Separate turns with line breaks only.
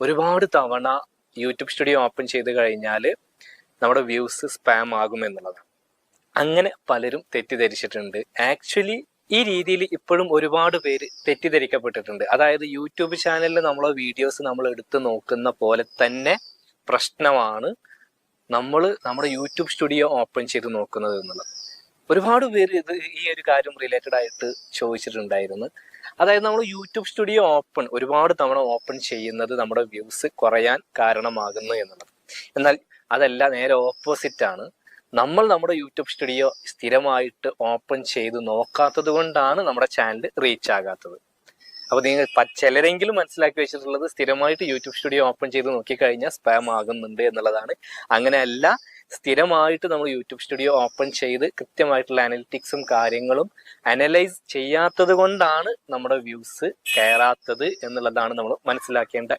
ഒരുപാട് തവണ YouTube studio open ചെയ്ത് കഴിഞ്ഞാൽ നമ്മുടെ വ്യൂസ് സ്പാം ആകും എന്നുള്ളതാണ്. അങ്ങനെ പലരും തെറ്റിദ്ധരിച്ചിട്ടുണ്ട്. ആക്ച്വലി ഈ രീതിയിൽ ഇപ്പോഴും ഒരുപാട് പേര് തെറ്റിദ്ധരിക്കപ്പെട്ടിട്ടുണ്ട്. അതായത് യൂട്യൂബ് ചാനലിൽ നമ്മളെ വീഡിയോസ് നമ്മൾ എടുത്ത് നോക്കുന്ന പോലെ തന്നെ പ്രശ്നമാണ് നമ്മുടെ യൂട്യൂബ് സ്റ്റുഡിയോ ഓപ്പൺ ചെയ്ത് നോക്കുന്നത് എന്നുള്ളത്. ഒരുപാട് പേര് ഈ ഒരു കാര്യം റിലേറ്റഡ് ആയിട്ട് ചോദിച്ചിട്ടുണ്ടായിരുന്നു. അതായത് നമ്മൾ യൂട്യൂബ് സ്റ്റുഡിയോ ഒരുപാട് തവണ ഓപ്പൺ ചെയ്യുന്നത് നമ്മുടെ വ്യൂസ് കുറയാൻ കാരണമാകുന്നു എന്നുള്ളത്. എന്നാൽ അതല്ല, നേരെ ഓപ്പോസിറ്റ് ആണ്. നമ്മുടെ യൂട്യൂബ് സ്റ്റുഡിയോ സ്ഥിരമായിട്ട് ഓപ്പൺ ചെയ്ത് നോക്കാത്തത് കൊണ്ടാണ് നമ്മുടെ ചാനൽ റീച്ച് ആകാത്തത്. അപ്പോൾ നിങ്ങൾ ചിലരെങ്കിലും മനസ്സിലാക്കി വെച്ചിട്ടുള്ളത് സ്ഥിരമായിട്ട് യൂട്യൂബ് സ്റ്റുഡിയോ ഓപ്പൺ ചെയ്ത് നോക്കിക്കഴിഞ്ഞാൽ സ്പാം ആകുന്നുണ്ട് എന്നുള്ളതാണ്. അങ്ങനെയല്ല, സ്ഥിരമായിട്ട് നമ്മൾ യൂട്യൂബ് സ്റ്റുഡിയോ ഓപ്പൺ ചെയ്ത് കൃത്യമായിട്ടുള്ള അനലിറ്റിക്സും കാര്യങ്ങളും അനലൈസ് ചെയ്യാത്തത് കൊണ്ടാണ് നമ്മുടെ വ്യൂസ് കയറാത്തത് എന്നുള്ളതാണ് നമ്മൾ മനസ്സിലാക്കേണ്ട